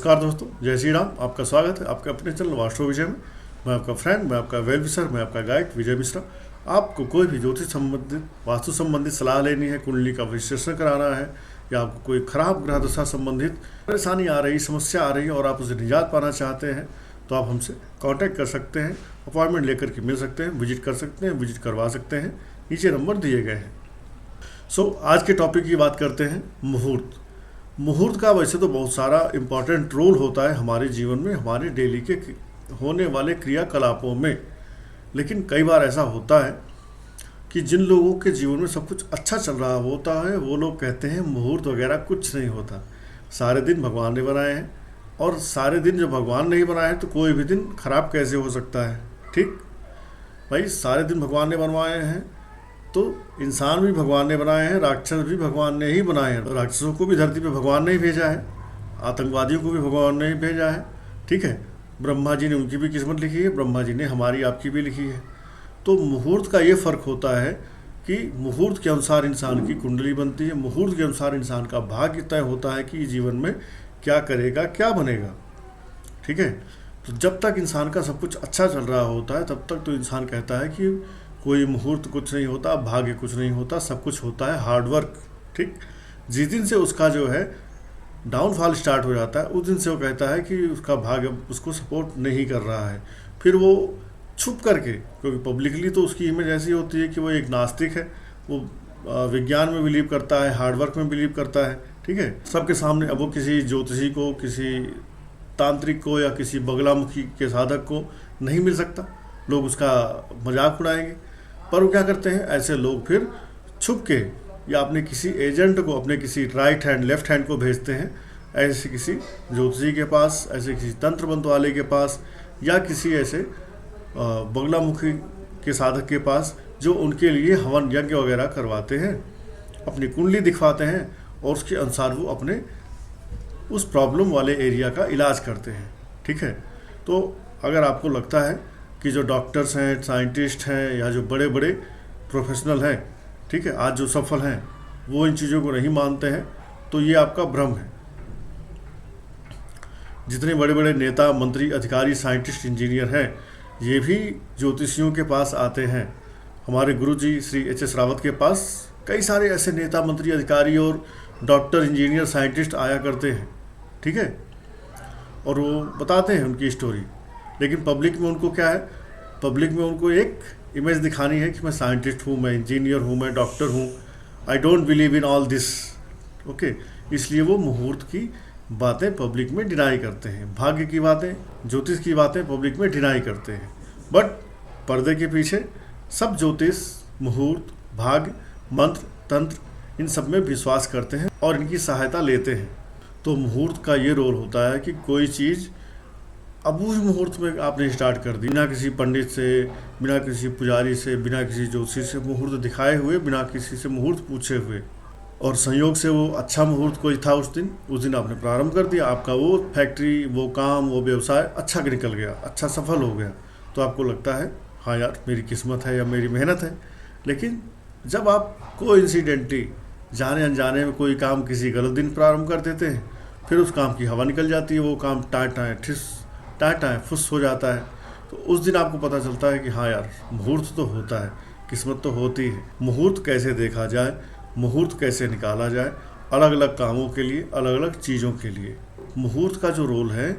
नमस्कार दोस्तों, जय श्री राम। आपका स्वागत है आपके अपने चैनल वास्तु विजय में। मैं आपका फ्रेंड, मैं आपका वेल विशर, मैं आपका गाइड विजय मिश्रा। आपको कोई भी ज्योतिष संबंधित, वास्तु संबंधित सलाह लेनी है, कुंडली का विश्लेषण कराना है, या आपको कोई खराब ग्रह दशा संबंधित परेशानी आ रही, समस्या आ रही है और आप उसे निजात पाना चाहते हैं, तो आप हमसे कांटेक्ट कर सकते हैं, अपॉइंटमेंट लेकर के मिल सकते हैं, विजिट कर सकते हैं, विजिट करवा सकते हैं। नीचे नंबर दिए गए हैं। आज के टॉपिक की बात करते हैं मुहूर्त। मुहूर्त का वैसे तो बहुत सारा इम्पॉर्टेंट रोल होता है हमारे जीवन में, हमारे डेली के होने वाले क्रियाकलापों में। लेकिन कई बार ऐसा होता है कि जिन लोगों के जीवन में सब कुछ अच्छा चल रहा होता है, वो लोग कहते हैं मुहूर्त वगैरह कुछ नहीं होता, सारे दिन भगवान ने बनाए हैं, और सारे दिन जो भगवान नहीं बनाए हैं तो कोई भी दिन खराब कैसे हो सकता है। ठीक भाई, सारे दिन भगवान ने बनवाए हैं तो इंसान भी भगवान ने बनाए हैं, राक्षस भी भगवान ने ही बनाए हैं। राक्षसों को भी धरती पे भगवान ने ही भेजा है, आतंकवादियों को भी भगवान ने ही भेजा है। ठीक है, ब्रह्मा जी ने उनकी भी किस्मत लिखी है, ब्रह्मा जी ने हमारी आपकी भी लिखी है। तो मुहूर्त का ये फ़र्क होता है कि मुहूर्त के अनुसार इंसान की कुंडली बनती है, मुहूर्त के अनुसार इंसान का भाग्य तय होता है कि जीवन में क्या करेगा, क्या बनेगा। ठीक है, तो जब तक इंसान का सब कुछ अच्छा चल रहा होता है तब तक तो इंसान कहता है कि कोई मुहूर्त कुछ नहीं होता, भाग्य कुछ नहीं होता, सब कुछ होता है हार्डवर्क। ठीक, जिस दिन से उसका जो है डाउनफॉल स्टार्ट हो जाता है, उस दिन से वो कहता है कि उसका भाग्य उसको सपोर्ट नहीं कर रहा है। फिर वो छुप करके, क्योंकि पब्लिकली तो उसकी इमेज ऐसी होती है कि वो एक नास्तिक है, वो विज्ञान में बिलीव करता है, हार्डवर्क में बिलीव करता है। ठीक है, सबके सामने अब वो किसी ज्योतिषी को, किसी तांत्रिक को या किसी बगलामुखी के साधक को नहीं मिल सकता, लोग उसका मजाक उड़ाएंगे। पर वो क्या करते हैं, ऐसे लोग फिर छुप के या अपने किसी एजेंट को, अपने किसी राइट हैंड लेफ्ट हैंड को भेजते हैं ऐसे किसी ज्योतिषी के पास, ऐसे किसी तंत्र मंत्र वाले के पास, या किसी ऐसे बगलामुखी के साधक के पास जो उनके लिए हवन यज्ञ वगैरह करवाते हैं, अपनी कुंडली दिखवाते हैं और उसके अनुसार वो अपने उस प्रॉब्लम वाले एरिया का इलाज करते हैं। ठीक है, तो अगर आपको लगता है कि जो डॉक्टर्स हैं, साइंटिस्ट हैं, या जो बड़े बड़े प्रोफेशनल हैं, ठीक है, आज जो सफल हैं, वो इन चीज़ों को नहीं मानते हैं, तो ये आपका भ्रम है। जितने बड़े बड़े नेता, मंत्री, अधिकारी, साइंटिस्ट, इंजीनियर हैं, ये भी ज्योतिषियों के पास आते हैं। हमारे गुरुजी श्री एच.एस. रावत के पास कई सारे ऐसे नेता, मंत्री, अधिकारी और डॉक्टर, इंजीनियर, साइंटिस्ट आया करते हैं। ठीक है, और वो बताते हैं उनकी स्टोरी। लेकिन पब्लिक में उनको क्या है, पब्लिक में उनको एक इमेज दिखानी है कि मैं साइंटिस्ट हूँ, मैं इंजीनियर हूँ, मैं डॉक्टर हूँ, I don't believe in all this. Okay, इसलिए वो मुहूर्त की बातें पब्लिक में डिनाई करते हैं, भाग्य की बातें, ज्योतिष की बातें पब्लिक में डिनाई करते हैं। बट पर्दे के पीछे सब ज्योतिष, मुहूर्त, भाग्य, मंत्र, तंत्र, इन सब में विश्वास करते हैं और इनकी सहायता लेते हैं। तो मुहूर्त का ये रोल होता है कि कोई चीज़ अब उस मुहूर्त में आपने स्टार्ट कर दी, बिना किसी पंडित से, बिना किसी पुजारी से, बिना किसी ज्योतिषी से मुहूर्त दिखाए हुए, बिना किसी से मुहूर्त पूछे हुए, और संयोग से वो अच्छा मुहूर्त कोई था उस दिन आपने प्रारंभ कर दिया, आपका वो फैक्ट्री, वो काम, वो व्यवसाय अच्छा निकल गया, अच्छा सफल हो गया, तो आपको लगता है हाँ यार मेरी किस्मत है या मेरी मेहनत है। लेकिन जब आप कोइंसिडेंटली जाने अनजाने में कोई काम किसी गलत दिन प्रारंभ कर देते हैं, फिर उस काम की हवा निकल जाती है, वो काम टाटा फुस हो जाता है, तो उस दिन आपको पता चलता है कि हाँ यार मुहूर्त तो होता है, किस्मत तो होती है। मुहूर्त कैसे देखा जाए, मुहूर्त कैसे निकाला जाए, अलग अलग कामों के लिए, अलग अलग चीज़ों के लिए मुहूर्त का जो रोल है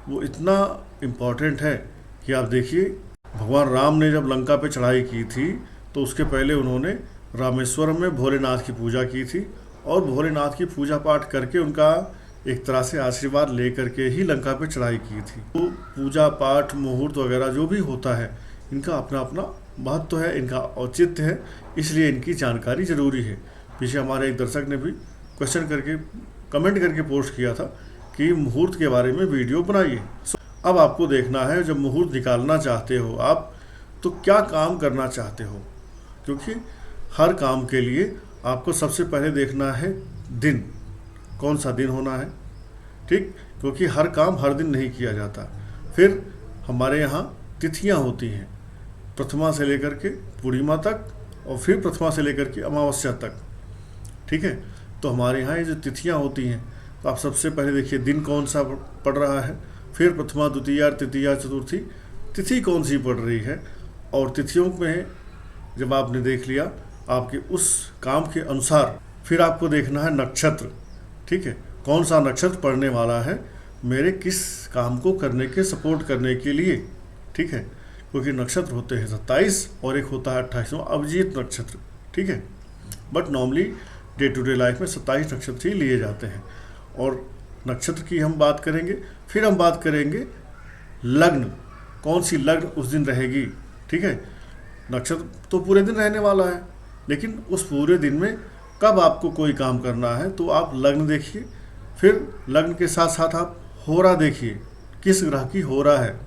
वो इतना इम्पॉर्टेंट है कि आप देखिए, भगवान राम ने जब लंका पे चढ़ाई की थी तो उसके पहले उन्होंने रामेश्वरम में भोलेनाथ की पूजा की थी, और भोलेनाथ की पूजा पाठ करके उनका एक तरह से आशीर्वाद ले करके ही लंका पे चढ़ाई की थी। तो पूजा पाठ, मुहूर्त वगैरह जो भी होता है, इनका अपना अपना महत्व है, इनका औचित्य है, इसलिए इनकी जानकारी ज़रूरी है। पीछे हमारे एक दर्शक ने भी क्वेश्चन करके, कमेंट करके पोस्ट किया था कि मुहूर्त के बारे में वीडियो बनाइए। अब आपको देखना है, जब मुहूर्त निकालना चाहते हो आप, तो क्या काम करना चाहते हो, क्योंकि हर काम के लिए आपको सबसे पहले देखना है दिन, कौन सा दिन होना है। ठीक, क्योंकि हर काम हर दिन नहीं किया जाता। फिर हमारे यहाँ तिथियाँ होती हैं, प्रथमा से लेकर के पूर्णिमा तक, और फिर प्रथमा से लेकर के अमावस्या तक। ठीक है, तो हमारे यहाँ ये जो तिथियाँ होती हैं, तो आप सबसे पहले देखिए दिन कौन सा पड़ रहा है, फिर प्रथमा द्वितीया तृतीया चतुर्थी तिथि कौन सी पड़ रही है, और तिथियों में जब आपने देख लिया आपके उस काम के अनुसार फिर आपको देखना है नक्षत्र। ठीक है, कौन सा नक्षत्र पड़ने वाला है मेरे किस काम को करने के सपोर्ट करने के लिए। ठीक है, क्योंकि नक्षत्र होते हैं 27 और एक होता है 28वां अभिजीत नक्षत्र। ठीक है, but normally day to day life में 27 नक्षत्र ही लिए जाते हैं। और नक्षत्र की हम बात करेंगे, फिर हम बात करेंगे लग्न, कौन सी लग्न उस दिन रहेगी। ठीक है, नक्षत्र तो पूरे दिन रहने वाला है, लेकिन उस पूरे दिन में कब आपको कोई काम करना है तो आप लग्न देखिए, फिर लग्न के साथ साथ आप होरा देखिए, किस ग्रह की होरा है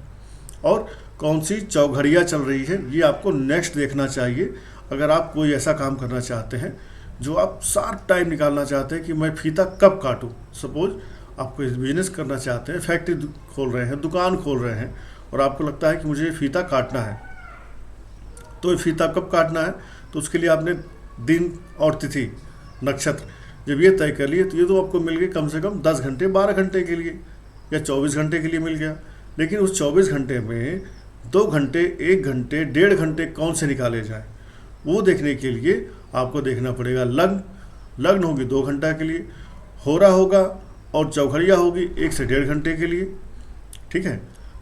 और कौन सी चौघड़िया चल रही है, ये आपको नेक्स्ट देखना चाहिए। अगर आप कोई ऐसा काम करना चाहते हैं जो आप शार्प टाइम निकालना चाहते हैं कि मैं फीता कब काटूं, सपोज आप कोई बिजनेस करना चाहते हैं, फैक्ट्री खोल रहे हैं, दुकान खोल रहे हैं और आपको लगता है कि मुझे ये फीता काटना है, तो ये फीता कब काटना है, तो उसके लिए आपने दिन और तिथि नक्षत्र जब ये तय कर लिए तो ये तो आपको मिल गए कम से कम 10 घंटे 12 घंटे के लिए या 24 घंटे के लिए मिल गया। लेकिन उस 24 घंटे में 2 घंटे 1 घंटे 1.5 घंटे कौन से निकाले जाए, वो देखने के लिए आपको देखना पड़ेगा लग्न होगी 2 घंटा के लिए, होरा होगा और चौघड़िया होगी 1 से 1.5 घंटे के लिए। ठीक है,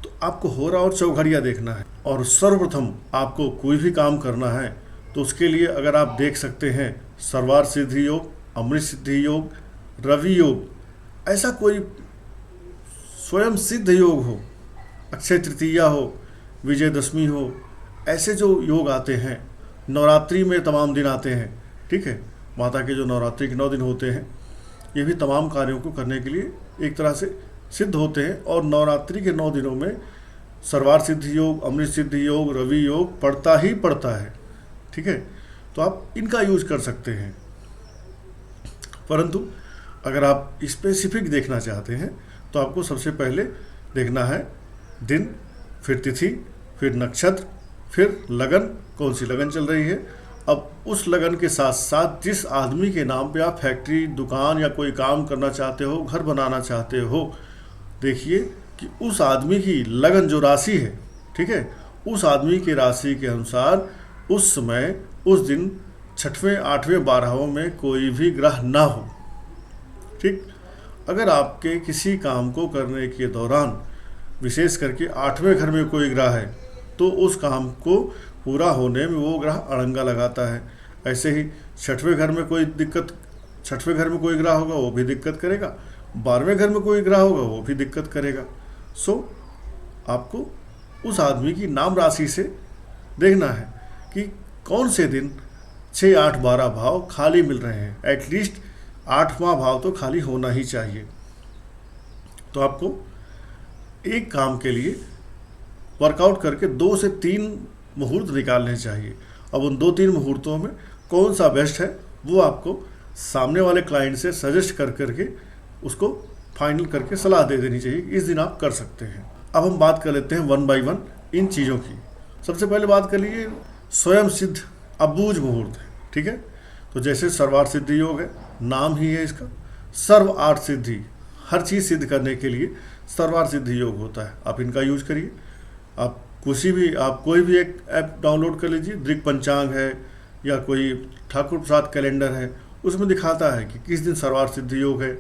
तो आपको होरा और चौघड़िया देखना है। और सर्वप्रथम आपको कोई भी काम करना है तो उसके लिए अगर आप देख सकते हैं सर्वार्थ सिद्धि योग, अमृत सिद्धि योग, रवि योग, ऐसा कोई स्वयं सिद्ध योग हो, अक्षय तृतीया हो, विजयदशमी हो, ऐसे जो योग आते हैं, नवरात्रि में तमाम दिन आते हैं। ठीक है, माता के जो नवरात्रि के 9 दिन होते हैं, ये भी तमाम कार्यों को करने के लिए एक तरह से सिद्ध होते हैं। और नवरात्रि के 9 दिनों में सर्वार्थ सिद्धि योग, अमृत सिद्धि योग, रवि योग पड़ता ही पड़ता है। ठीक है, तो आप इनका यूज कर सकते हैं। परंतु अगर आप स्पेसिफिक देखना चाहते हैं तो आपको सबसे पहले देखना है दिन, फिर तिथि, फिर नक्षत्र, फिर लगन, कौन सी लगन चल रही है। अब उस लगन के साथ साथ जिस आदमी के नाम पे आप फैक्ट्री, दुकान या कोई काम करना चाहते हो, घर बनाना चाहते हो, देखिए कि उस आदमी की लगन जो राशि है, ठीक है, उस आदमी की राशि के अनुसार उस समय उस दिन 6वें 8वें 12वें में कोई भी ग्रह ना हो। ठीक, अगर आपके किसी काम को करने के दौरान विशेष करके 8वें घर में कोई ग्रह है तो उस काम को पूरा होने में वो ग्रह अड़ंगा लगाता है। ऐसे ही 6वें घर में कोई दिक्कत, 6वें घर में कोई ग्रह होगा वो भी दिक्कत करेगा, 12वें घर में कोई ग्रह होगा वो भी दिक्कत करेगा। सो आपको उस आदमी की नाम राशि से देखना है कि कौन से दिन 6, 8, 12 भाव खाली मिल रहे हैं। एटलीस्ट 8वां भाव तो खाली होना ही चाहिए। तो आपको एक काम के लिए वर्कआउट करके 2 से 3 मुहूर्त निकालने चाहिए। अब उन 2-3 मुहूर्तों में कौन सा बेस्ट है वो आपको सामने वाले क्लाइंट से सजेस्ट कर करके उसको फाइनल करके सलाह दे देनी चाहिए, इस दिन आप कर सकते हैं। अब हम बात कर लेते हैं 1 बाय 1 इन चीज़ों की। सबसे पहले बात कर लीजिए स्वयं सिद्ध अबूझ मुहूर्त है। ठीक है, तो जैसे सर्वार्थ सिद्धि योग है, नाम ही है इसका सर्वार्थ सिद्धि, हर चीज़ सिद्ध करने के लिए सर्वार्थ सिद्धि योग होता है। आप इनका यूज करिए। आप कोई भी एक ऐप डाउनलोड कर लीजिए, दृक पंचांग है या कोई ठाकुर प्रसाद कैलेंडर है, उसमें दिखाता है कि किस दिन सर्वार्थ सिद्धि योग है।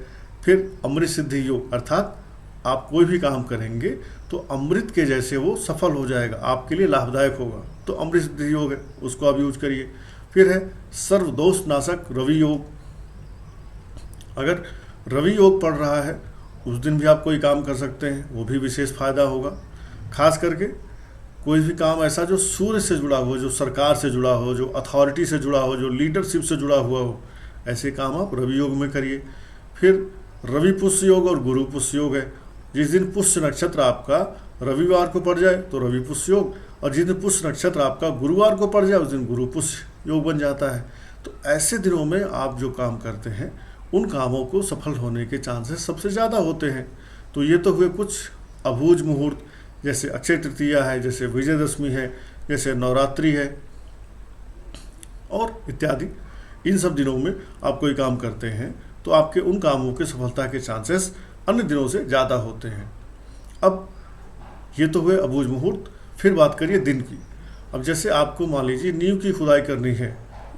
फिर अमृत सिद्धि योग, अर्थात आप कोई भी काम करेंगे तो अमृत के जैसे वो सफल हो जाएगा, आपके लिए लाभदायक होगा, तो अमृत सिद्धि योग है, उसको आप यूज करिए। फिर है सर्वदोष नाशक रवि योग। अगर रवि योग पड़ रहा है उस दिन भी आप कोई काम कर सकते हैं, वो भी विशेष फायदा होगा। खास करके कोई भी काम ऐसा जो सूर्य से जुड़ा हो, जो सरकार से जुड़ा हो, जो अथॉरिटी से जुड़ा हो, जो लीडरशिप से जुड़ा हुआ हो, ऐसे काम आप रवि योग में करिए। फिर रवि पुष्य योग और गुरु पुष्य योग है। जिस दिन पुष्य नक्षत्र आपका रविवार को पड़ जाए तो रवि पुष्य योग, और जिस दिन पुष्य नक्षत्र आपका गुरुवार को पड़ जाए उस दिन गुरु पुष्य योग बन जाता है। तो ऐसे दिनों में आप जो काम करते हैं उन कामों को सफल होने के चांसेस सबसे ज़्यादा होते हैं। तो ये तो हुए कुछ अबूझ मुहूर्त, जैसे अक्षय तृतीया है, जैसे विजयदशमी है, जैसे नवरात्रि है और इत्यादि। इन सब दिनों में आप कोई काम करते हैं तो आपके उन कामों के सफलता के चांसेस अन्य दिनों से ज़्यादा होते हैं। अब ये तो हुए अबूझ मुहूर्त। फिर बात करिए दिन की। अब जैसे आपको मान लीजिए नींव की खुदाई करनी है,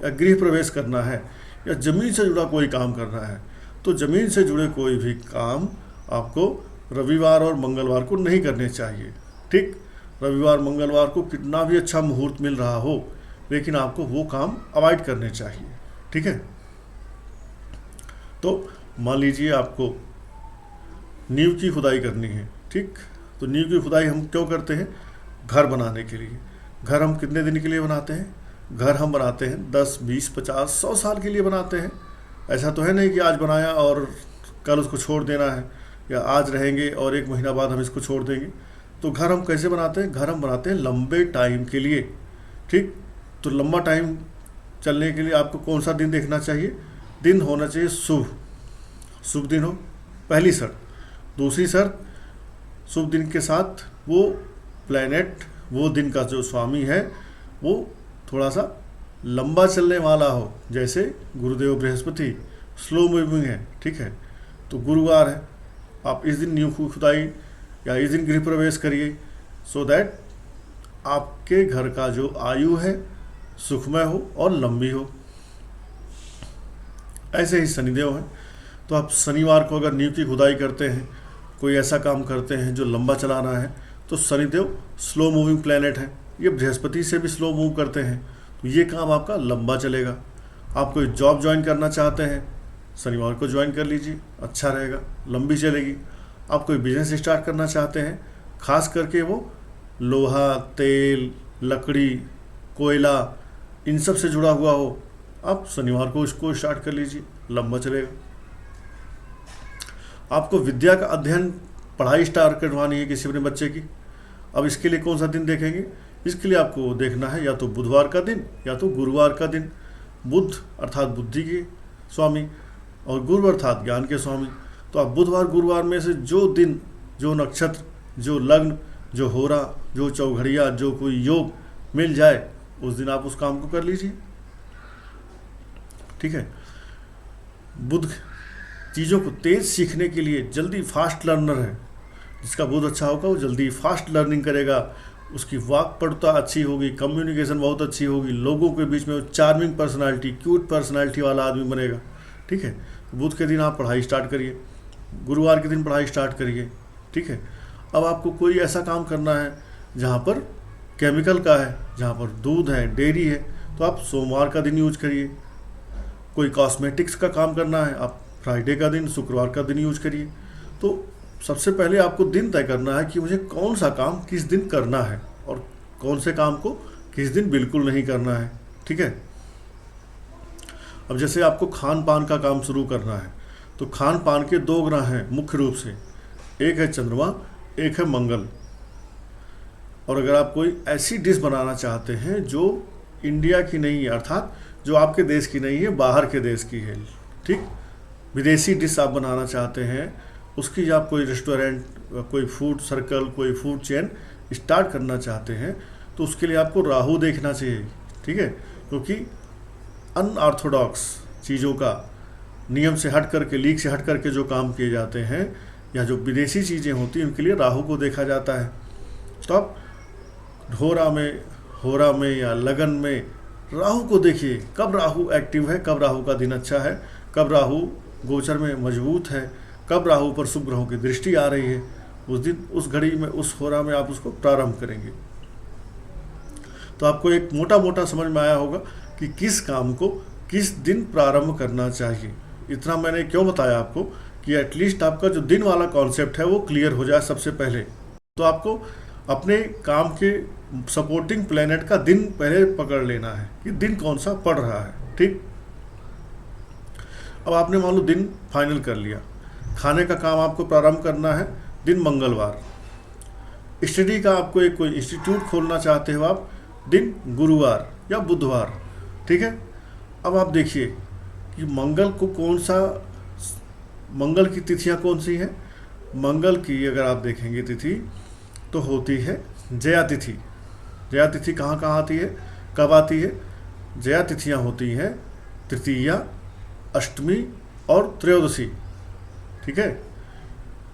या गृह प्रवेश करना है, या ज़मीन से जुड़ा कोई काम करना है, तो ज़मीन से जुड़े कोई भी काम आपको रविवार और मंगलवार को नहीं करने चाहिए। ठीक, रविवार मंगलवार को कितना भी अच्छा मुहूर्त मिल रहा हो, लेकिन आपको वो काम अवॉइड करने चाहिए। ठीक है, तो मान लीजिए आपको नींव की खुदाई करनी है। ठीक, तो नींव की खुदाई हम क्यों करते हैं? घर बनाने के लिए। घर हम कितने दिन के लिए बनाते हैं? घर हम बनाते हैं 10, 20, 50, 100 साल के लिए बनाते हैं। ऐसा तो है नहीं कि आज बनाया और कल उसको छोड़ देना है, या आज रहेंगे और 1 महीना बाद हम इसको छोड़ देंगे। तो घर हम कैसे बनाते हैं? घर हम बनाते हैं लंबे टाइम के लिए। ठीक, तो लंबा टाइम चलने के लिए आपको कौन सा दिन देखना चाहिए? दिन होना चाहिए शुभ, शुभ दिन हो, पहली शर्त। दूसरी शर्त, शुभ दिन के साथ वो प्लैनेट, वो दिन का जो स्वामी है वो थोड़ा सा लंबा चलने वाला हो। जैसे गुरुदेव बृहस्पति स्लो मूविंग है। ठीक है, तो गुरुवार है, आप इस दिन नींव की खुदाई या इस दिन गृह प्रवेश करिए, सो दैट आपके घर का जो आयु है सुखमय हो और लंबी हो। ऐसे ही शनिदेव हैं, तो आप शनिवार को अगर नींव की खुदाई करते हैं, कोई ऐसा काम करते हैं जो लंबा चलाना है, तो शनिदेव स्लो मूविंग प्लैनेट है, ये बृहस्पति से भी स्लो मूव करते हैं, तो ये काम आपका लंबा चलेगा। आप कोई जॉब ज्वाइन करना चाहते हैं, शनिवार को ज्वाइन कर लीजिए, अच्छा रहेगा, लंबी चलेगी। आप कोई बिजनेस स्टार्ट करना चाहते हैं, खास करके वो लोहा, तेल, लकड़ी, कोयला, इन सब से जुड़ा हुआ हो, आप शनिवार को इसको स्टार्ट कर लीजिए, लंबा चलेगा। आपको विद्या का अध्ययन, पढ़ाई स्टार्ट करवानी है किसी अपने बच्चे की, अब इसके लिए कौन सा दिन देखेंगे? इसके लिए आपको देखना है या तो बुधवार का दिन या तो गुरुवार का दिन। बुध अर्थात बुद्धि के स्वामी और गुरु अर्थात ज्ञान के स्वामी। तो आप बुधवार गुरुवार में से जो दिन, जो नक्षत्र, जो लग्न, जो होरा, जो चौघड़िया, जो कोई योग मिल जाए, उस दिन आप उस काम को कर लीजिए। ठीक है, बुध चीज़ों को तेज सीखने के लिए जल्दी फास्ट लर्नर है। जिसका बुध अच्छा होगा वो जल्दी फास्ट लर्निंग करेगा, उसकी वाक्पटुता अच्छी होगी, कम्युनिकेशन बहुत अच्छी होगी, लोगों के बीच में वो चार्मिंग पर्सनालिटी, क्यूट पर्सनालिटी वाला आदमी बनेगा। ठीक है, बुध के दिन आप पढ़ाई स्टार्ट करिए, गुरुवार के दिन पढ़ाई स्टार्ट करिए। ठीक है, अब आपको कोई ऐसा काम करना है जहाँ पर केमिकल का है, जहाँ पर दूध है, डेयरी है, तो आप सोमवार का दिन यूज करिए। कोई कॉस्मेटिक्स का काम करना है, आप फ्राइडे का दिन, शुक्रवार का दिन यूज करिए। तो सबसे पहले आपको दिन तय करना है कि मुझे कौन सा काम किस दिन करना है और कौन से काम को किस दिन बिल्कुल नहीं करना है। ठीक है, अब जैसे आपको खान पान का काम शुरू करना है, तो खान पान के 2 ग्रह हैं मुख्य रूप से, एक है चंद्रमा, एक है मंगल। और अगर आप कोई ऐसी डिश बनाना चाहते हैं जो इंडिया की नहीं है, अर्थात जो आपके देश की नहीं है, बाहर के देश की है, ठीक, विदेशी डिश आप बनाना चाहते हैं, उसकी आप कोई रेस्टोरेंट, कोई फूड सर्कल, कोई फूड चेन स्टार्ट करना चाहते हैं, तो उसके लिए आपको राहु देखना चाहिए। ठीक है, क्योंकि अनऑर्थोडॉक्स चीज़ों का, नियम से हट करके, लीक से हट करके जो काम किए जाते हैं या जो विदेशी चीज़ें होती हैं, उनके लिए राहु को देखा जाता है। तो आप होरा में या लगन में राहु को देखिए, कब राहु एक्टिव है, कब राहु का दिन अच्छा है, कब राहु गोचर में मजबूत है, कब राहु पर शुभ ग्रहों की दृष्टि आ रही है, उस दिन, उस घड़ी में, उस होरा में आप उसको प्रारंभ करेंगे। तो आपको एक मोटा मोटा समझ में आया होगा कि किस काम को किस दिन प्रारंभ करना चाहिए। इतना मैंने क्यों बताया आपको कि एटलीस्ट आपका जो दिन वाला कॉन्सेप्ट है वो क्लियर हो जाए सबसे पहले। तो आपको अपने काम के सपोर्टिंग प्लैनेट का दिन पहले पकड़ लेना है कि दिन कौन सा पड़ रहा है। ठीक, अब आपने मान लो दिन फाइनल कर लिया, खाने का काम आपको प्रारंभ करना है दिन मंगलवार, स्टडी का आपको एक कोई इंस्टीट्यूट खोलना चाहते हो आप दिन गुरुवार या बुधवार। ठीक है, अब आप देखिए कि मंगल को कौन सा, मंगल की तिथियां कौन सी हैं। मंगल की अगर आप देखेंगे तिथि तो होती है जया तिथि। जया तिथि कहाँ कहाँ आती है, कब आती है? जया तिथियां होती हैं तृतीया, अष्टमी और त्रयोदशी, ठीक है।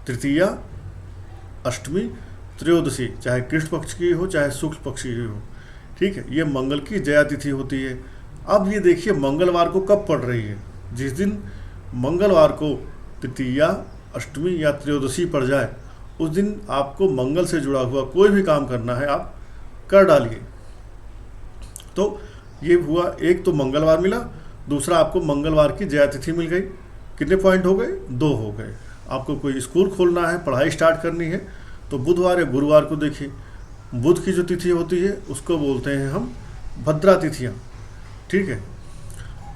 तृतीया, अष्टमी, त्रयोदशी, चाहे कृष्ण पक्ष की हो चाहे शुक्ल पक्ष की हो, ठीक है, ये मंगल की जया तिथि होती है। अब ये देखिए मंगलवार को कब पड़ रही है। जिस दिन मंगलवार को तृतीया, अष्टमी या त्रयोदशी पड़ जाए उस दिन आपको मंगल से जुड़ा हुआ कोई भी काम करना है आप कर डालिए। तो ये हुआ, एक तो मंगलवार मिला, दूसरा आपको मंगलवार की जया तिथि मिल गई। कितने पॉइंट हो गए? 2 हो गए। आपको कोई स्कूल खोलना है, पढ़ाई स्टार्ट करनी है, तो बुधवार या गुरुवार को देखिए। बुध की जो तिथि होती है उसको बोलते हैं हम भद्रा तिथियाँ, ठीक है।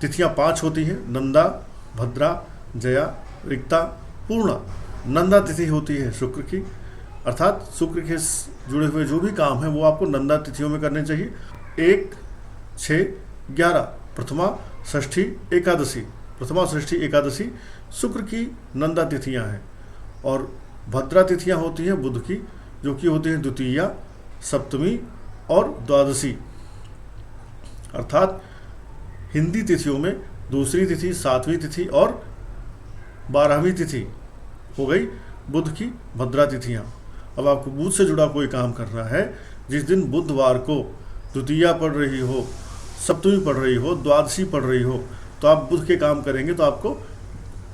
तिथियाँ 5 होती हैं, नंदा, भद्रा, जया, रिक्ता, पूर्णा। नंदा तिथि होती है शुक्र की, अर्थात शुक्र के जुड़े हुए जो भी काम है वो आपको नंदा तिथियों में करने चाहिए। 1, 6, 11 प्रथमा, षष्ठी, एकादशी। प्रथमा, षष्ठी, एकादशी शुक्र की नंदा तिथियां हैं। और भद्रा तिथियां होती हैं बुध की, जो कि होती हैं द्वितीया, सप्तमी और द्वादशी। अर्थात हिंदी तिथियों में दूसरी तिथि, 7वीं तिथि और 12वीं तिथि हो गई बुध की भद्रा तिथियां। अब आपको बुध से जुड़ा कोई काम करना है, जिस दिन बुधवार को द्वितीया पढ़ रही हो, सप्तमी पढ़ रही हो, द्वादशी पढ़ रही हो, तो आप बुध के काम करेंगे तो आपको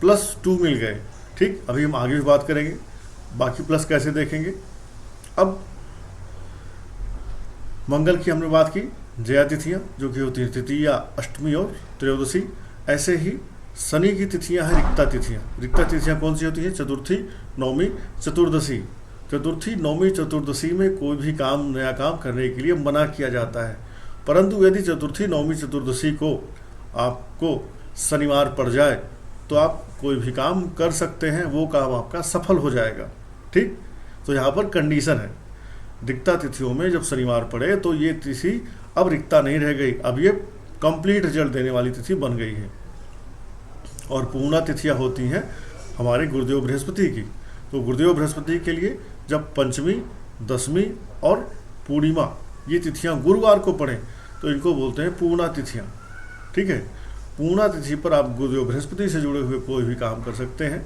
+2 मिल गए, ठीक। अभी हम आगे भी बात करेंगे बाकी प्लस कैसे देखेंगे। अब मंगल की हमने बात की, जया तिथियाँ जो कि होती है तृतीया, अष्टमी और त्रयोदशी। ऐसे ही शनि की तिथियां हैं रिक्ता तिथियां। रिक्ता तिथियां कौन सी होती हैं? चतुर्थी, नवमी, चतुर्दशी। चतुर्थी, नवमी, चतुर्दशी में कोई भी काम, नया काम करने के लिए मना किया जाता है। परंतु यदि चतुर्थी, नवमी, चतुर्दशी को आपको शनिवार पड़ जाए तो आप कोई भी काम कर सकते हैं, वो काम आपका सफल हो जाएगा, ठीक। तो यहाँ पर कंडीशन है, रिक्ता तिथियों में जब शनिवार पड़े तो ये तिथि अब रिक्ता नहीं रह गई, अब ये कंप्लीट रिजल्ट देने वाली तिथि बन गई है। और पूर्णा तिथियाँ होती हैं हमारे गुरुदेव बृहस्पति की। तो गुरुदेव बृहस्पति के लिए जब पंचमी, दसवीं और पूर्णिमा ये तिथियाँ गुरुवार को पड़ें तो इनको बोलते हैं पूर्णा तिथियाँ, ठीक है। पूर्णा तिथि पर आप गुरुदेव बृहस्पति से जुड़े हुए कोई भी काम कर सकते हैं,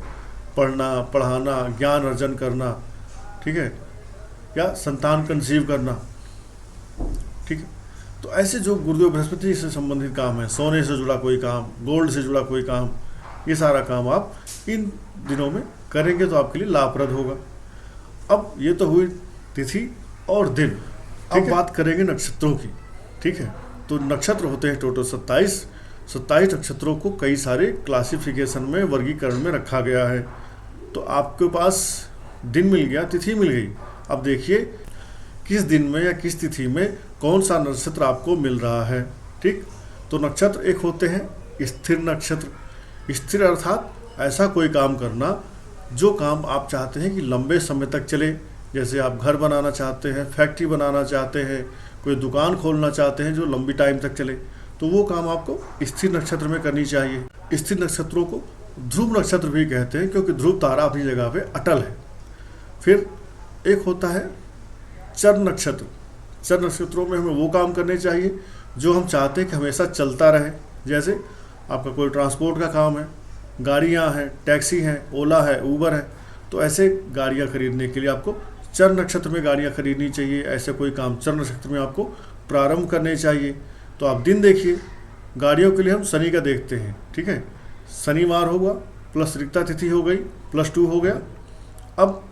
पढ़ना, पढ़ाना, ज्ञान अर्जन करना, ठीक है, या संतान कंसीव करना, ठीक है। तो ऐसे जो गुरुदेव बृहस्पति से संबंधित काम है, सोने से जुड़ा कोई काम, गोल्ड से जुड़ा कोई काम, ये सारा काम आप इन दिनों में करेंगे तो आपके लिए लाभप्रद होगा। अब ये तो हुई तिथि और दिन। अब बात करेंगे नक्षत्रों की, ठीक है। तो नक्षत्र होते हैं टोटल 27 नक्षत्रों को कई सारे क्लासिफिकेशन में, वर्गीकरण में रखा गया है। तो आपके पास दिन मिल गया, तिथि मिल गई। अब देखिए किस दिन में या किस तिथि में कौन सा नक्षत्र आपको मिल रहा है, ठीक। तो नक्षत्र एक होते हैं स्थिर नक्षत्र। स्थिर अर्थात ऐसा कोई काम करना जो काम आप चाहते हैं कि लंबे समय तक चले। जैसे आप घर बनाना चाहते हैं, फैक्ट्री बनाना चाहते हैं, कोई दुकान खोलना चाहते हैं जो लंबी टाइम तक चले, तो वो काम आपको स्थिर नक्षत्र में करनी चाहिए। स्थिर नक्षत्रों को ध्रुव नक्षत्र भी कहते हैं क्योंकि ध्रुव तारा अपनी जगह पे अटल है। फिर एक होता है चर नक्षत्र। चर नक्षत्रों में हमें वो काम करने चाहिए जो हम चाहते हैं कि हमेशा चलता रहे। जैसे आपका कोई ट्रांसपोर्ट का काम है, गाड़ियाँ हैं, टैक्सी हैं, ओला है, ऊबर है, तो ऐसे गाड़ियाँ खरीदने के लिए आपको चर नक्षत्र में गाड़ियाँ खरीदनी चाहिए। ऐसे कोई काम चर नक्षत्र में आपको प्रारंभ करने चाहिए। तो आप दिन देखिए, गाड़ियों के लिए हम शनि का देखते हैं, ठीक है। शनिवार होगा प्लस रिक्ता तिथि हो गई, +2 हो गया। अब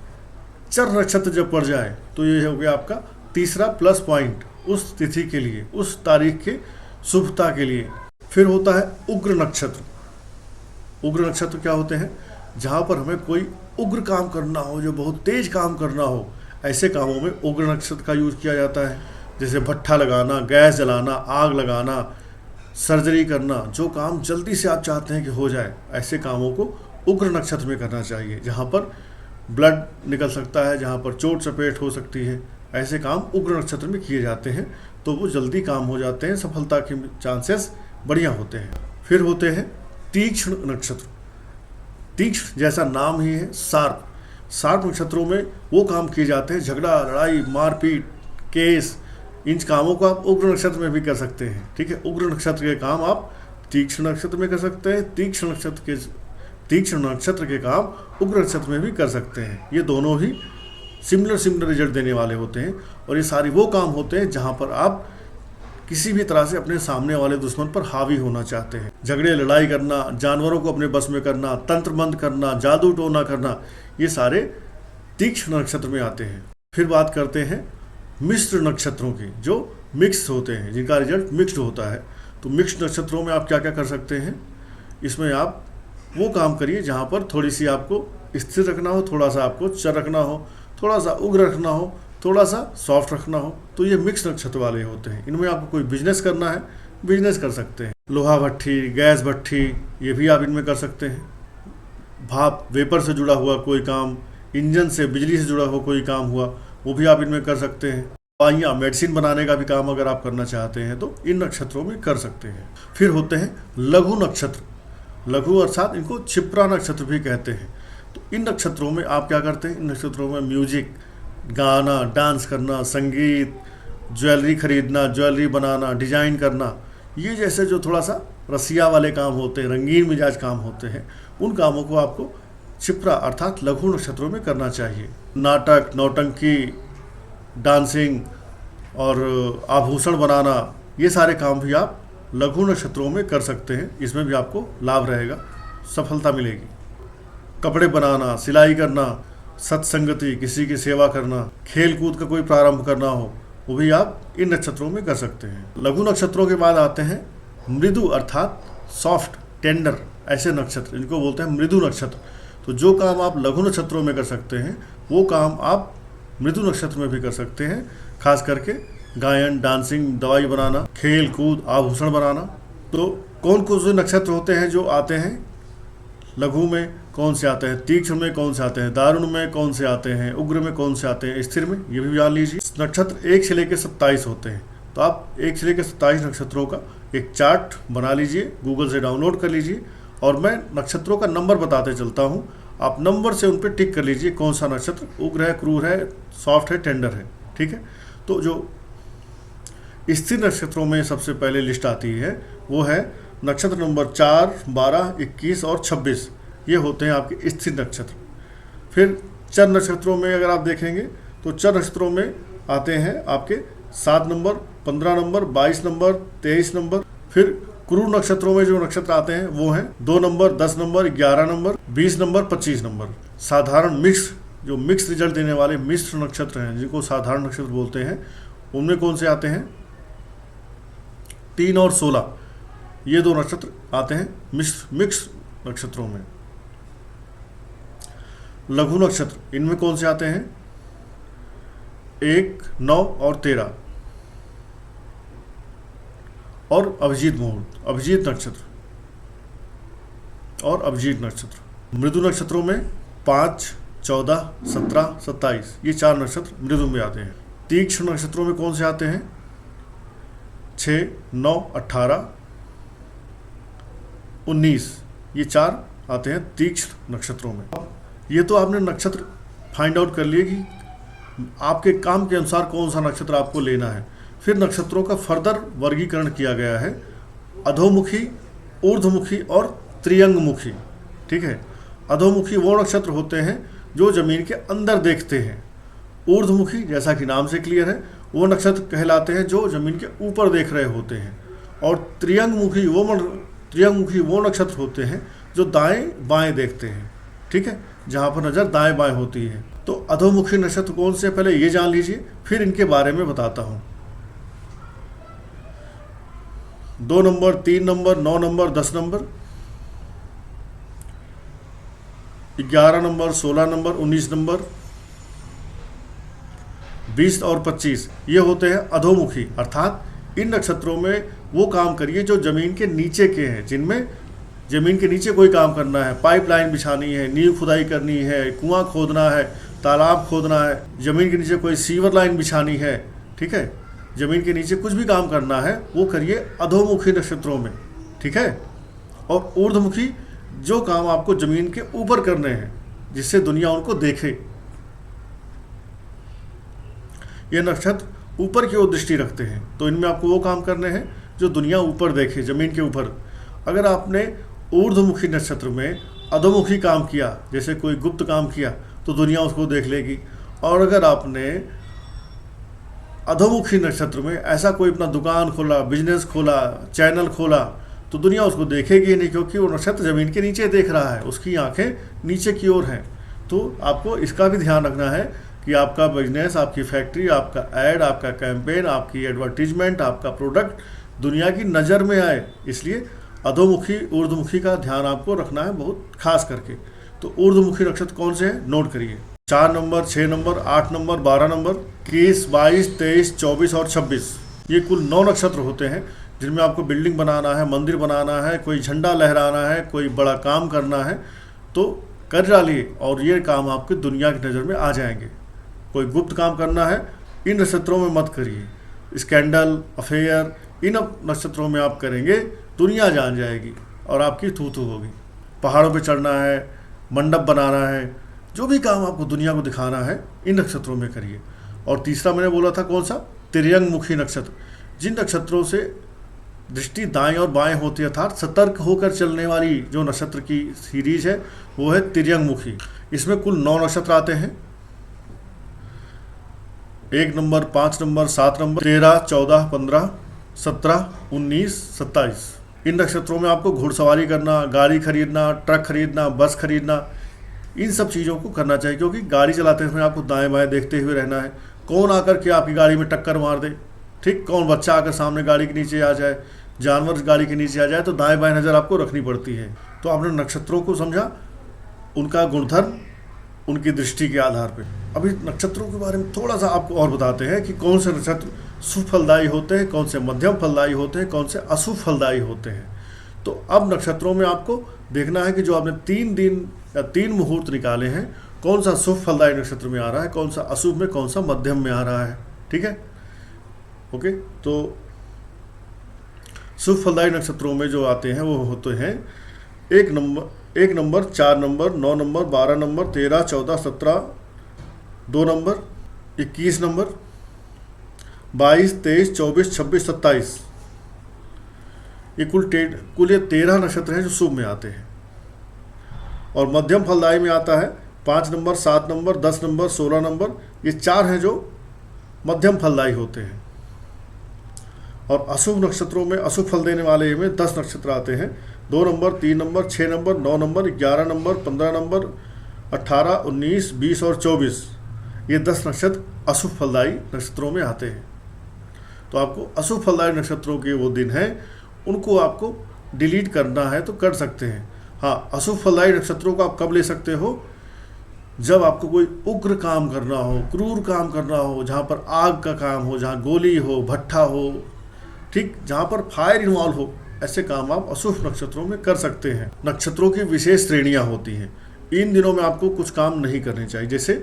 चर नक्षत्र जब पड़ जाए तो ये हो गया आपका तीसरा प्लस पॉइंट उस तिथि के लिए, उस तारीख के शुभता के लिए। फिर होता है उग्र नक्षत्र। उग्र नक्षत्र क्या होते हैं? जहाँ पर हमें कोई उग्र काम करना हो, जो बहुत तेज काम करना हो, ऐसे कामों में उग्र नक्षत्र का यूज किया जाता है। जैसे भट्ठा लगाना, गैस जलाना, आग लगाना, सर्जरी करना, जो काम जल्दी से आप चाहते हैं कि हो जाए, ऐसे कामों को उग्र नक्षत्र में करना चाहिए। जहाँ पर ब्लड निकल सकता है, जहाँ पर चोट चपेट हो सकती है, ऐसे काम उग्र नक्षत्र में किए जाते हैं, तो वो जल्दी काम हो जाते हैं, सफलता के चांसेस बढ़िया होते हैं। फिर होते हैं तीक्ष्ण नक्षत्र। तीक्ष्ण जैसा नाम ही है, शार्प नक्षत्रों में वो काम किए जाते हैं, झगड़ा, लड़ाई, मारपीट, केस, इन कामों को आप उग्र नक्षत्र में भी कर सकते हैं, ठीक है। उग्र नक्षत्र के काम आप तीक्ष्ण नक्षत्र में कर सकते हैं। तीक्ष्ण नक्षत्र के तीक्ष्ण नक्षत्र के काम उग्र नक्षत्र में भी कर सकते हैं। ये दोनों ही सिमिलर रिजल्ट देने वाले होते हैं और ये सारी वो काम होते हैं जहाँ पर आप किसी भी तरह से अपने सामने वाले दुश्मन पर हावी होना चाहते हैं। झगड़े लड़ाई करना, जानवरों को अपने बस में करना, तंत्र मंत्र करना, जादू टोना करना, ये सारे तीक्ष्ण नक्षत्र में आते हैं। फिर बात करते हैं मिश्र नक्षत्रों की, जो मिक्स होते हैं, जिनका रिजल्ट मिक्स्ड होता है। तो मिक्स्ड नक्षत्रों में आप क्या क्या कर सकते हैं? इसमें आप वो काम करिए जहाँ पर थोड़ी सी आपको स्थिर रखना हो, थोड़ा सा आपको चर रखना हो, थोड़ा सा उग्र रखना हो, थोड़ा सा सॉफ्ट रखना हो। तो ये मिक्स नक्षत्र वाले होते हैं। इनमें आपको कोई बिजनेस करना है, बिजनेस कर सकते हैं। लोहा भट्ठी, गैस भट्ठी, ये भी आप इनमें कर सकते हैं। भाप वेपर से जुड़ा हुआ कोई काम, इंजन से, बिजली से जुड़ा हुआ कोई काम हुआ, वो भी आप इनमें कर सकते हैं। दवाइयाँ, मेडिसिन बनाने का भी काम अगर आप करना चाहते हैं तो इन नक्षत्रों में कर सकते हैं। फिर होते हैं लघु नक्षत्र। लघु अर्थात इनको क्षिप्रा नक्षत्र भी कहते हैं। तो इन नक्षत्रों में आप क्या करते हैं? इन नक्षत्रों में म्यूजिक, गाना, डांस करना, संगीत, ज्वेलरी खरीदना, ज्वेलरी बनाना, डिजाइन करना, ये जैसे जो थोड़ा सा रसिया वाले काम होते हैं, रंगीन मिजाज काम होते हैं, उन कामों को आपको क्षिप्रा अर्थात लघु नक्षत्रों में करना चाहिए। नाटक, नौटंकी, डांसिंग और आभूषण बनाना, ये सारे काम भी आप लघु नक्षत्रों में कर सकते हैं। इसमें भी आपको लाभ रहेगा, सफलता मिलेगी। कपड़े बनाना, सिलाई करना, सत्संगति, किसी की सेवा करना, खेल कूद का कोई प्रारंभ करना हो, वो भी आप इन नक्षत्रों में कर सकते हैं। लघु नक्षत्रों के बाद आते हैं मृदु अर्थात सॉफ्ट, टेंडर, ऐसे नक्षत्र, इनको बोलते हैं मृदु नक्षत्र। तो जो काम आप लघु नक्षत्रों में कर सकते हैं वो काम आप मृदु नक्षत्र में भी कर सकते हैं। खास करके गायन, डांसिंग, दवाई बनाना, खेल कूद, आभूषण बनाना। तो कौन कौन से नक्षत्र होते हैं जो आते हैं लघु में, कौन से आते हैं तीक्ष्ण में, कौन से आते हैं दारुण में, कौन से आते हैं उग्र में, कौन से आते हैं स्थिर में, ये भी जान लीजिए। नक्षत्र 1 से लेकर 27 होते हैं। तो आप 1 से लेकर 27 नक्षत्रों का एक चार्ट बना लीजिए, गूगल से डाउनलोड कर लीजिए और मैं नक्षत्रों का नंबर बताते चलता हूँ। आप नंबर से उन पर टिक कर लीजिए कौन सा नक्षत्र उग्र है, क्रूर है, सॉफ्ट है, टेंडर है। ठीक है। तो जो स्थिर नक्षत्रों में सबसे पहले लिस्ट आती है वो है नक्षत्र नंबर 4, 12, 21 और 26। ये होते हैं आपके स्थिर नक्षत्र। फिर चर नक्षत्रों में अगर आप देखेंगे तो चर नक्षत्रों में आते हैं आपके 7 नंबर, 15 नंबर, 22 नंबर, 23 नंबर। फिर क्रूर नक्षत्रों में जो नक्षत्र आते हैं वो हैं 2 number, 10 number, 11 number, 20 number, 25 number. साधारण मिक्स, जो मिक्स रिजल्ट देने वाले मिश्र नक्षत्र हैं, जिनको साधारण नक्षत्र बोलते हैं, उनमें कौन से आते हैं? 3 और 16, ये 2 नक्षत्र आते हैं मिक्स नक्षत्रों में। लघु नक्षत्र इनमें कौन से आते हैं? 1, 9 और 13 और अभिजीत मुहूर्त, अभिजीत नक्षत्र और अभिजीत नक्षत्र। मृदु नक्षत्रों में 5, 14, 17, 27 ये 4 नक्षत्र मृदु में आते हैं। तीक्ष्ण नक्षत्रों में कौन से आते हैं? 6, 9, 18, 19 ये 4 आते हैं तीक्ष्ण नक्षत्रों में। ये तो आपने नक्षत्र फाइंड आउट कर लिए कि आपके काम के अनुसार कौन सा नक्षत्र आपको लेना है। फिर नक्षत्रों का फर्दर वर्गीकरण किया गया है अधोमुखी, ऊर्ध्वमुखी और त्रियंगमुखी। ठीक है। अधोमुखी वो नक्षत्र होते हैं जो जमीन के अंदर देखते हैं। ऊर्ध्वमुखी जैसा कि नाम से क्लियर है, वो नक्षत्र कहलाते हैं जो जमीन के ऊपर देख रहे होते हैं। और त्रियंगमुखी वो नक्षत्र होते हैं जो दाएं बाएं देखते हैं। ठीक है, जहाँ पर नज़र दाएं बाएं होती है। तो अधोमुखी नक्षत्र कौन से, पहले ये जान लीजिए, फिर इनके बारे में बताता हूँ। 2 number, 3 number, 9 number, 10 number, 11 number, 16 number, 19 number, 20 और 25 ये होते हैं अधोमुखी। अर्थात इन नक्षत्रों में वो काम करिए जो जमीन के नीचे के हैं, जिनमें जमीन के नीचे कोई काम करना है, पाइपलाइन बिछानी है, नींव खुदाई करनी है, कुआं खोदना है, तालाब खोदना है, जमीन के नीचे कोई सीवर लाइन बिछानी है। ठीक है, जमीन के नीचे कुछ भी काम करना है वो करिए अधोमुखी नक्षत्रों में। ठीक है। और ऊर्ध्वमुखी जो काम आपको जमीन के ऊपर करने हैं जिससे दुनिया उनको देखे, ये नक्षत्र ऊपर की ओर दृष्टि रखते हैं। तो इनमें आपको वो काम करने हैं जो दुनिया ऊपर देखे, जमीन के ऊपर। अगर आपने ऊर्ध्वमुखी नक्षत्र में अधोमुखी काम किया, जैसे कोई गुप्त काम किया, तो दुनिया उसको देख लेगी। और अगर आपने अधोमुखी नक्षत्र में ऐसा कोई अपना दुकान खोला, बिजनेस खोला, चैनल खोला, तो दुनिया उसको देखेगी नहीं, क्योंकि वो नक्षत्र ज़मीन के नीचे देख रहा है, उसकी आंखें नीचे की ओर हैं। तो आपको इसका भी ध्यान रखना है कि आपका बिजनेस, आपकी फैक्ट्री, आपका ऐड, आपका कैंपेन, आपकी एडवर्टीजमेंट, आपका प्रोडक्ट दुनिया की नज़र में आए। इसलिए अधोमुखी, ऊर्ध्वमुखी का ध्यान आपको रखना है बहुत खास करके। तो ऊर्ध्वमुखी नक्षत्र कौन से हैं, नोट करिए। 4 नंबर, 6 नंबर, 8 नंबर, 12 नंबर, 21, 22, 23, 24 और 26, ये कुल 9 नक्षत्र होते हैं जिनमें आपको बिल्डिंग बनाना है, मंदिर बनाना है, कोई झंडा लहराना है, कोई बड़ा काम करना है, तो कर डालिए और ये काम आपकी दुनिया की नज़र में आ जाएंगे। कोई गुप्त काम करना है, इन नक्षत्रों में मत करिए। स्कैंडल, अफेयर, इन नक्षत्रों में आप करेंगे, दुनिया जान जाएगी और आपकी थू थू होगी। पहाड़ों पे चढ़ना है, मंडप बनाना है, जो भी काम आपको दुनिया को दिखाना है, इन नक्षत्रों में करिए। और तीसरा मैंने बोला था कौन सा, तिर्यंगमुखी नक्षत्र। जिन नक्षत्रों से दृष्टि दाएं और बाएं होती है, अर्थात सतर्क होकर चलने वाली जो नक्षत्र की सीरीज है, वो है तिर्यंगमुखी। इसमें कुल 9 नक्षत्र आते हैं। 1 नंबर, 5 नंबर, 7 नंबर, 13, 14, 15, 17, 19, 27। इन नक्षत्रों में आपको घुड़सवारी करना, गाड़ी खरीदना, ट्रक खरीदना, बस खरीदना, इन सब चीज़ों को करना चाहिए, क्योंकि गाड़ी चलाते समय आपको दाएं बाएं देखते हुए रहना है। कौन आकर के आपकी गाड़ी में टक्कर मार दे, ठीक, कौन बच्चा आकर सामने गाड़ी के नीचे आ जाए, जानवर गाड़ी के नीचे आ जाए, तो दाएं बाएं नज़र आपको रखनी पड़ती है। तो आपने नक्षत्रों को समझा, उनका गुणधर्म, उनकी दृष्टि के आधार पे। अभी नक्षत्रों के बारे में थोड़ा सा आपको और बताते हैं कि कौन से नक्षत्र शुभ फलदायी होते हैं, कौन से मध्यम फलदायी होते हैं, कौन से अशुभ फलदायी होते हैं। तो अब नक्षत्रों में आपको देखना है कि जो आपने 3 दिन या 3 मुहूर्त निकाले हैं, कौन सा शुभ फलदायी नक्षत्र में आ रहा है, कौन सा अशुभ में, कौन सा मध्यम में आ रहा है। ठीक है, ओके। तो शुभ फलदायी नक्षत्रों में जो आते हैं वो होते हैं 1 number, 4 number, 9 number, 12 number, 13, 14, 17, 2 number, 21 number, 22, 23, 24, 26, 27। ये कुल 13 नक्षत्र हैं जो शुभ में आते हैं। और मध्यम फलदायी में आता है 5 नंबर, 7 नंबर, 10 नंबर, 16 नंबर, ये 4 हैं जो मध्यम फलदायी होते हैं। और अशुभ नक्षत्रों में, अशुभ फल देने वाले में 10 नक्षत्र आते हैं। 2 number, 3 number, 6 number, 9 number, 11 number, 15 number, 18, 19, 20 और 24, ये 10 नक्षत्र अशुभ फलदायी नक्षत्रों में आते हैं। तो आपको अशुभ फलदायी नक्षत्रों के वो दिन हैं, उनको आपको डिलीट करना है तो कर सकते हैं। हाँ, अशुभ फलदायी नक्षत्रों को आप कब ले सकते हो, जब आपको कोई उग्र काम करना हो, क्रूर काम करना हो, जहाँ पर आग का काम हो, जहाँ गोली हो, भट्ठा हो, ठीक, जहाँ पर फायर इन्वॉल्व हो, ऐसे काम आप अशुभ नक्षत्रों में कर सकते हैं। नक्षत्रों की विशेष श्रेणियाँ होती हैं। इन दिनों में आपको कुछ काम नहीं करने चाहिए। जैसे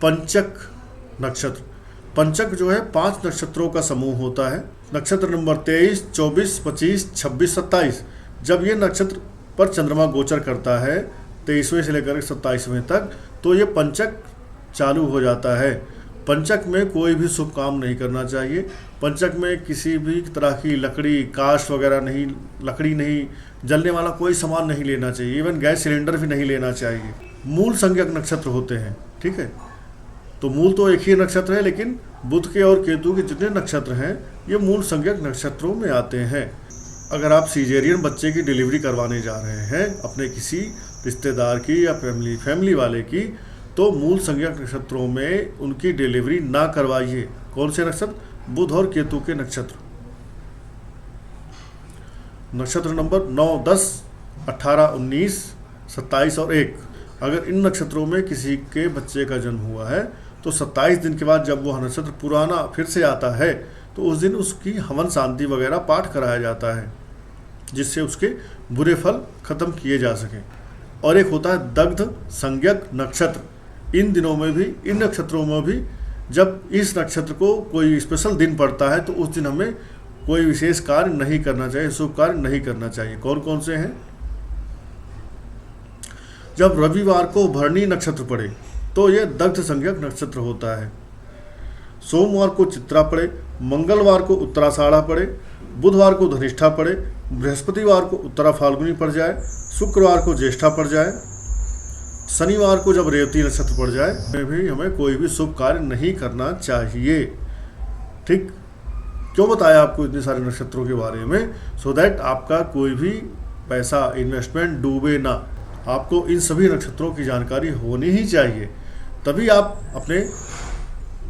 पंचक नक्षत्र, पंचक जो है 5 नक्षत्रों का समूह होता है। नक्षत्र नंबर 23, 24, 25, 26, 27, जब ये नक्षत्र पर चंद्रमा गोचर करता है 23वें से लेकर 27वें तक, तो ये पंचक चालू हो जाता है। पंचक में कोई भी शुभ काम नहीं करना चाहिए। पंचक में किसी भी तरह की लकड़ी, काष्ठ वगैरह नहीं, लकड़ी नहीं, जलने वाला कोई सामान नहीं लेना चाहिए। इवन गैस सिलेंडर भी नहीं लेना चाहिए। मूल संज्ञक नक्षत्र होते हैं, ठीक है। तो मूल तो एक ही नक्षत्र है, लेकिन बुध के और केतु के जितने नक्षत्र हैं ये मूल संज्ञक नक्षत्रों में आते हैं। अगर आप सीजेरियन बच्चे की डिलीवरी करवाने जा रहे हैं अपने किसी रिश्तेदार की या फैमिली वाले की, तो मूल संज्ञक नक्षत्रों में उनकी डिलीवरी ना करवाइए। कौन से नक्षत्र, बुध और केतु के नक्षत्र। नक्षत्र नंबर 9, 10, 18, 19, 27 और 1, अगर इन नक्षत्रों में किसी के बच्चे का जन्म हुआ है तो 27 दिन के बाद जब वह नक्षत्र पुराना फिर से आता है तो उस दिन उसकी हवन शांति वगैरह पाठ कराया जाता है, जिससे उसके बुरे फल खत्म किए जा सकें। और एक होता है दग्ध संज्ञक नक्षत्र। इन दिनों में भी, इन नक्षत्रों में भी जब इस नक्षत्र को कोई स्पेशल दिन पड़ता है तो उस दिन हमें कोई विशेष कार्य नहीं करना चाहिए, शुभ कार्य नहीं करना चाहिए। कौन कौन से हैं, जब रविवार को भरणी नक्षत्र पड़े तो यह दग्ध संज्ञक नक्षत्र होता है। सोमवार को चित्रा पड़े, मंगलवार को उत्तराषाढ़ा पड़े, बुधवार को धनिष्ठा पड़े, बृहस्पतिवार को उत्तरा फाल्गुनी पड़ जाए, शुक्रवार को ज्येष्ठा पड़ जाए, शनिवार को जब रेवती नक्षत्र पड़ जाए में भी हमें कोई भी शुभ कार्य नहीं करना चाहिए। ठीक, क्यों बताया आपको इतने सारे नक्षत्रों के बारे में? सो दैट आपका कोई भी पैसा इन्वेस्टमेंट डूबे ना। आपको इन सभी नक्षत्रों की जानकारी होनी ही चाहिए, तभी आप अपने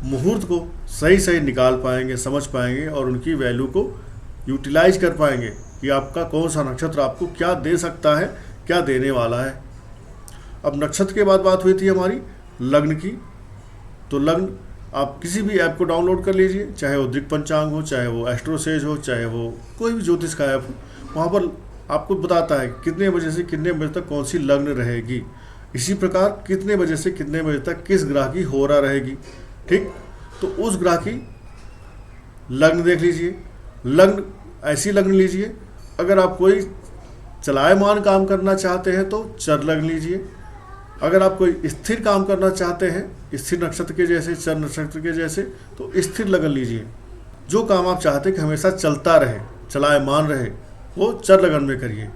मुहूर्त को सही सही निकाल पाएंगे, समझ पाएंगे और उनकी वैल्यू को यूटिलाइज कर पाएंगे कि आपका कौन सा नक्षत्र आपको क्या दे सकता है, क्या देने वाला है। अब नक्षत्र के बाद बात हुई थी हमारी लग्न की। तो लग्न आप किसी भी ऐप को डाउनलोड कर लीजिए, चाहे वो दिक्पंचांग हो, चाहे वो एस्ट्रोसेज हो, चाहे वो कोई भी ज्योतिष का ऐप हो। वहाँ पर आपको बताता है कितने बजे से कितने बजे तक कौन सी लग्न रहेगी। इसी प्रकार कितने बजे से कितने बजे तक किस ग्रह की होरा रहेगी। ठीक, तो उस ग्रह की लग्न देख लीजिए। लग्न ऐसी लग्न लीजिए, अगर आप कोई चलायमान काम करना चाहते हैं तो चर लग्न लीजिए। अगर आप कोई स्थिर काम करना चाहते हैं, स्थिर नक्षत्र के जैसे, चर नक्षत्र के जैसे, तो स्थिर लगन लीजिए। जो काम आप चाहते हैं कि हमेशा चलता रहे, चलायमान रहे, वो चर लगन में करिए।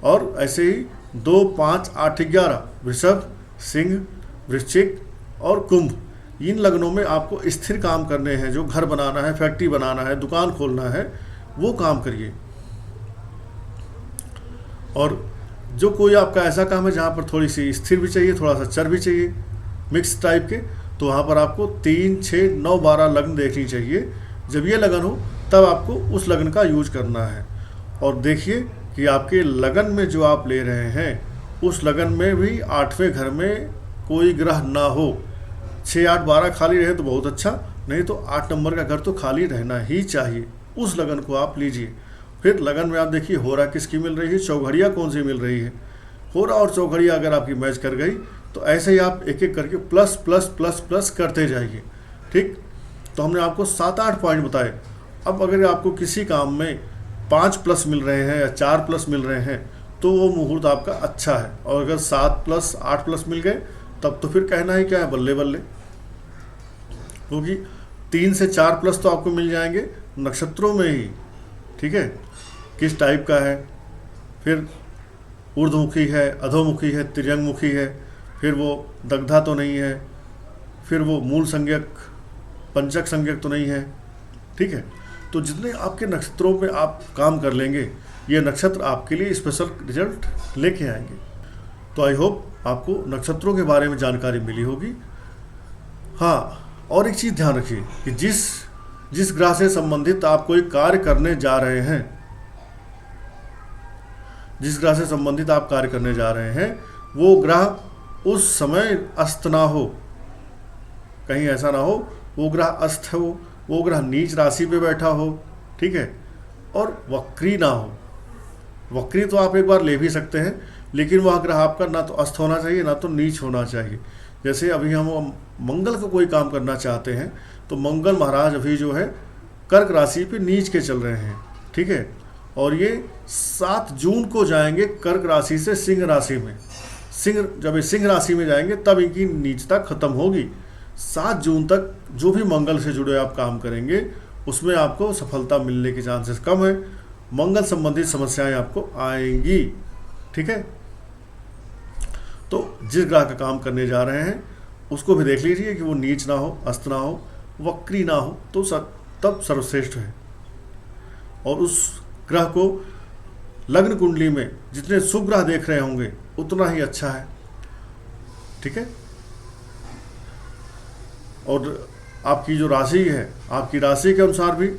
और ऐसे ही 2, 5, 8, 11 वृषभ, सिंह, वृश्चिक और कुंभ, इन लग्नों में आपको स्थिर काम करने हैं। जो घर बनाना है, फैक्ट्री बनाना है, दुकान खोलना है, वो काम करिए। और जो कोई आपका ऐसा काम है जहाँ पर थोड़ी सी स्थिर भी चाहिए, थोड़ा सा चर भी चाहिए, मिक्स टाइप के, तो वहाँ पर आपको 3, 6, 9, 12 लग्न देखनी चाहिए। जब ये लगन हो तब आपको उस लगन का यूज करना है। और देखिए कि आपके लगन में जो आप ले रहे हैं, उस लगन में भी 8वें घर में कोई ग्रह ना हो। 6, 8, 12 खाली रहे तो बहुत अच्छा, नहीं तो 8 नंबर का घर तो खाली रहना ही चाहिए। उस लगन को आप लीजिए। फिर लगन में आप देखिए होरा किसकी मिल रही है, चौघड़िया कौन सी मिल रही है। होरा और चौघड़िया अगर आपकी मैच कर गई तो ऐसे ही आप एक एक करके प्लस प्लस प्लस प्लस करते जाइए। ठीक, तो हमने आपको 7-8 पॉइंट बताए। अब अगर आपको किसी काम में 5 प्लस मिल रहे हैं या 4 प्लस मिल रहे हैं तो वो मुहूर्त आपका अच्छा है। और अगर 7 प्लस 8 प्लस मिल गए तब तो फिर कहना ही क्या है, बल्ले बल्ले। क्योंकि 3 से 4 प्लस तो आपको मिल जाएंगे नक्षत्रों में ही। ठीक है, किस टाइप का है, फिर ऊर्ध्वमुखी है, अधोमुखी है, त्रियंगमुखी है, फिर वो दग्धा तो नहीं है, फिर वो मूल संज्ञक, पंचक संज्ञक तो नहीं है। ठीक है, तो जितने आपके नक्षत्रों पे आप काम कर लेंगे, ये नक्षत्र आपके लिए स्पेशल रिजल्ट लेके आएंगे। तो आई होप आपको नक्षत्रों के बारे में जानकारी मिली होगी। हाँ, और एक चीज़ ध्यान रखिए कि जिस ग्रह से संबंधित आप कोई कार्य करने जा रहे हैं, जिस ग्रह से संबंधित आप कार्य करने जा रहे हैं, वो ग्रह उस समय अस्त ना हो। कहीं ऐसा ना हो वो ग्रह अस्त हो, वो ग्रह नीच राशि पे बैठा हो। ठीक है, और वक्री ना हो। वक्री तो आप एक बार ले भी सकते हैं, लेकिन वह ग्रह आपका ना तो अस्त होना चाहिए ना तो नीच होना चाहिए। जैसे अभी हम मंगल का कोई काम करना चाहते हैं तो मंगल महाराज अभी जो है कर्क राशि पे नीच के चल रहे हैं। ठीक है, और ये 7 जून को जाएंगे कर्क राशि से सिंह राशि में। जब ये सिंह राशि में जाएंगे तब इनकी नीचता खत्म होगी। 7 जून तक जो भी मंगल से जुड़े आप काम करेंगे उसमें आपको सफलता मिलने के चांसेस कम है। मंगल संबंधित समस्याएं आपको आएंगी। ठीक है, तो जिस ग्रह का काम करने जा रहे हैं उसको भी देख लीजिए कि वो नीच ना हो, अस्त ना हो, वक्री ना हो, तो तब सर्वश्रेष्ठ है। और उस ग्रह को लग्न कुंडली में जितने शुभ ग्रह देख रहे होंगे उतना ही अच्छा है। ठीक है, और आपकी जो राशि है, आपकी राशि के अनुसार भी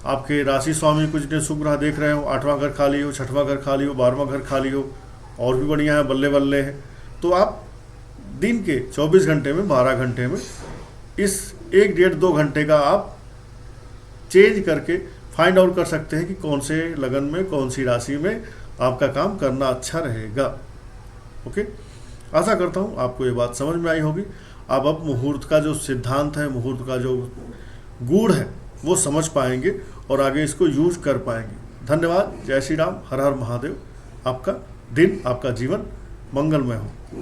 आपके राशि स्वामी को जितने शुभ ग्रह देख रहे हो, 8वां घर खाली हो, 6वां घर खाली हो, 12वां घर खाली हो, और भी बढ़िया है, बल्ले बल्ले है, तो आप दिन के 24 घंटे में 12 घंटे में इस 1-1.5-2 घंटे का आप चेंज करके फाइंड आउट कर सकते हैं कि कौन से लगन में, कौन सी राशि में आपका काम करना अच्छा रहेगा। ओके, आशा करता हूँ आपको ये बात समझ में आई होगी। आप अब मुहूर्त का जो सिद्धांत है, मुहूर्त का जो गुण है वो समझ पाएंगे और आगे इसको यूज कर पाएंगे। धन्यवाद। जय श्री राम। हर हर महादेव। आपका दिन, आपका जीवन मंगलमय हो।